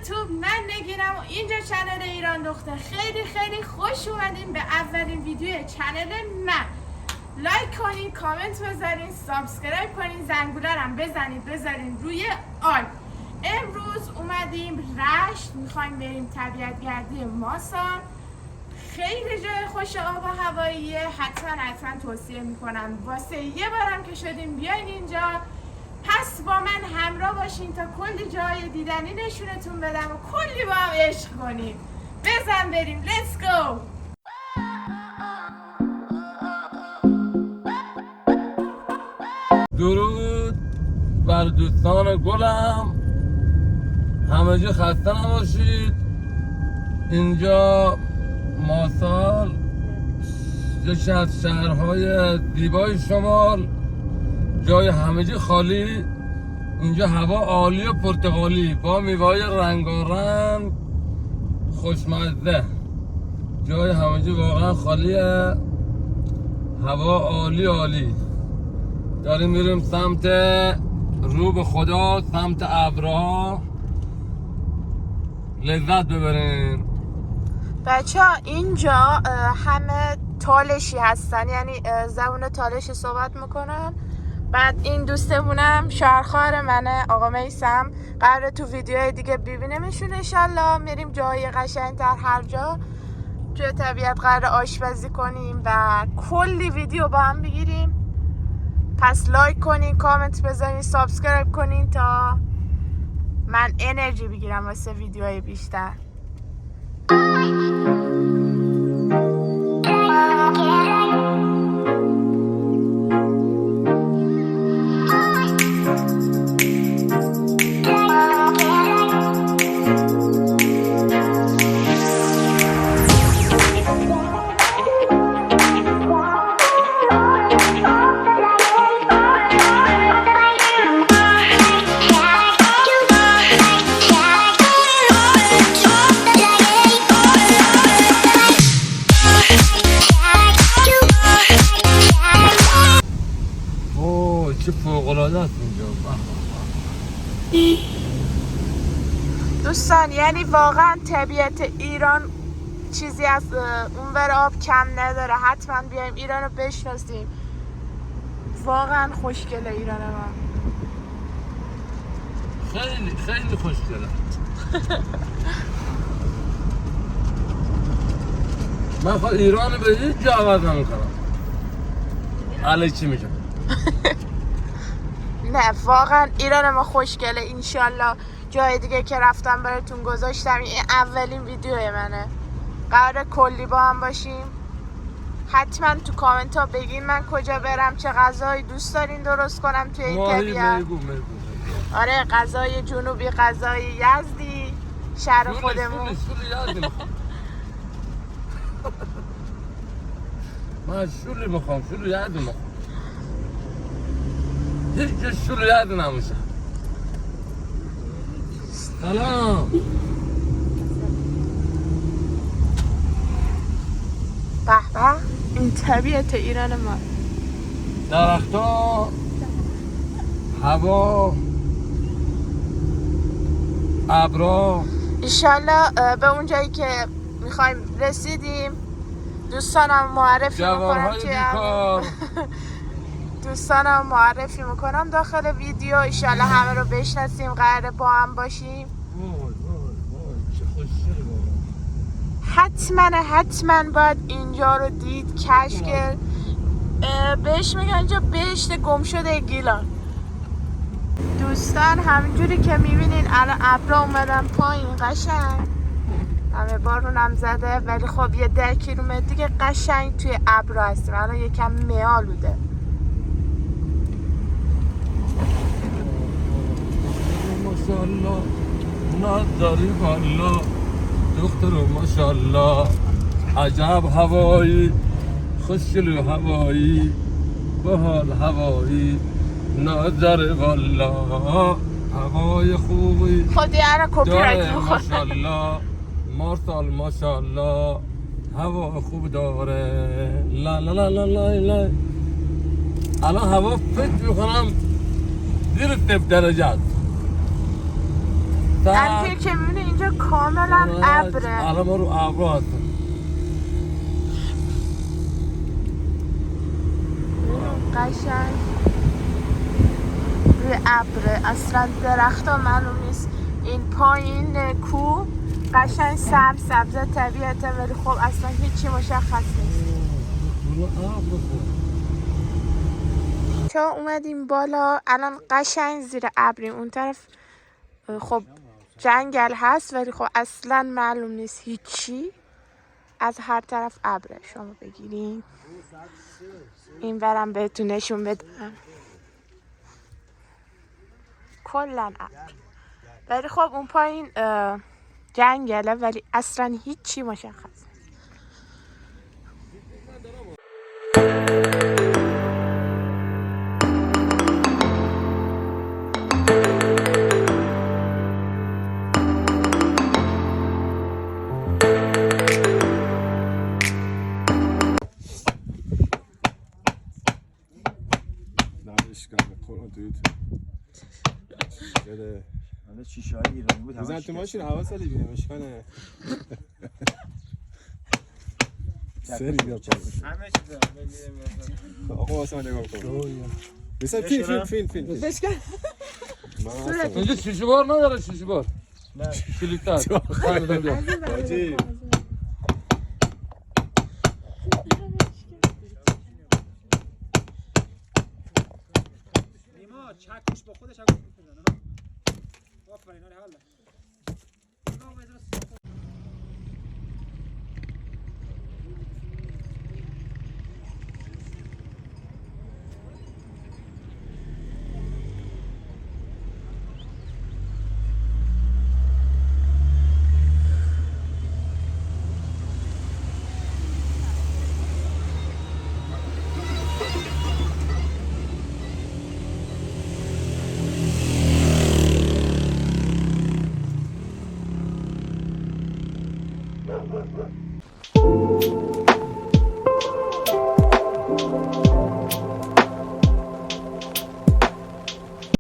یوتیوب، من نگیرم و اینجا چنل ایران دختر. خیلی خوش اومدین به اولین ویدیو چنل من. لایک کنین، کامنت بذارین، سابسکرایب کنین، زنگوله هم بذارین روی آل. امروز اومدیم رشت، میخوایم بریم طبیعت گردی ماسان. خیلی جای خوش آب و هواییه، حتما توصیه میکنم. واسه یه بارم که شدیم بیاین اینجا، پس با من همراه باشین تا کلی جای دیدنی نشونتون بدم و کلی با هم عشق کنیم. بزن بریم، لیتس گو. درود بر دوستان گلم، همه جا خسته نباشید. اینجا ماسال یکی از شهرهای زیبای شمال، جای همه جا خالی. اینجا هوا عالی و پرتقالی با میوه‌های رنگارنگ خوشمزه. جای همه جا واقعا خالیه، هوا عالی. داریم میریم سمت رو به خدا، سمت ابرها. لذت ببرین بچه ها. اینجا همه تالشی هستن، یعنی زبون تالشی صحبت میکنن. بعد این دوستمونم شهرخوار منه، آقا میسم. قراره تو ویدیوهای دیگه ببینیمشون انشالله. میریم جای قشنگتر، هر جا توی طبیعت قراره آشپزی کنیم و کلی ویدیو با هم بگیریم. پس لایک کنین، کامنت بذارین، سابسکرایب کنین تا من انرژی بگیرم واسه ویدیوهای بیشتر. چه فوق‌العاده است اینجا دوستان. یعنی واقعا طبیعت ایران چیزی از اونور آب کم نداره. حتما بیایم ایران رو بشناسیم. واقعا خوشگله ایران ما. خیلی خوشگله. من خود ایران به هیچ جا عوض نمی‌کنم. علی چی میگم؟ نه واقعا ایران ما خوشگله. انشالله جای دیگه که رفتم براتون گذاشتم. این اولین ویدیوی منه. قراره کلی با هم باشیم. حتما تو کامنت ها بگین من کجا برم، چه غذایی دوست دارین درست کنم توی این طبیعت. آره، غذای جنوبی، غذای یزدی، شهر خودمون. من شولی میخوام، شولی یزدی میخوام. هیچ شولی یزدی نمیشه. سلام. به این طبیعت ایران ما. درخت‌ها، هوا، ابرها. انشالله به اون جایی که میخوایم رسیدیم. دوستانم معرفی میکنم دوستانم معرفی میکنم داخل ویدیو. انشالله همه رو بشناسیم، قراره با هم باشیم. چه خوشگله واقعا. حتما باید اینجا رو دید، کشف کرد. بهش میگن اینجا بهشت گم شده گیلان. دوستان همینجوری که میبینین الان ابرا اومدن پایین، قشنگ همه بارون هم زده، ولی خب یه 10 کیلومتر دیگه قشنگ توی ابرا هستیم. الان یکم میالوده. ماشاءالله نظری والا دختر ماشاءالله. عجب هوایی، خوشگل هوایی، بحال هوایی، نظر والا، هوای خوبی. خودی اره کپی رایت میخواد. ماشاءالله مارسال ماشاءالله هوا خوب داره. لا لا لا لا لا لا. الان هوا فکر میکنم زیر 0 درجه است. همینطور که میبینی اینجا کاملا ابره. الان ما رو ابرو هستم. قشنگ روی ابره، اصلا درخت ها معلوم نیست. این پایین کوه قشنگ سبز طبیعته، ولی خب اصلا هیچی مشخص نیست. چون اومدیم بالا الان قشنگ زیر ابریم. اون طرف خب جنگل هست ولی خب اصلا معلوم نیست هیچی، از هر طرف ابره. شما بگیرین این برم بهتون نشون بدم، کلا ابر. ولی خب اون پایین جنگله ولی اصلا هیچی مشخص نیست. شیشه های ایرانی بود. بزن تو ماشین حواس داری بینه مشکنه سری بیا پاس همه چیز آقا واسه من نگاه کن بسن فیلم بشکن اینجا شیشه بار نداره، شیشه بار نه کلیتر حاجی نیما چکش با خودش چکش میزنه ها آفرین حالا Thank you.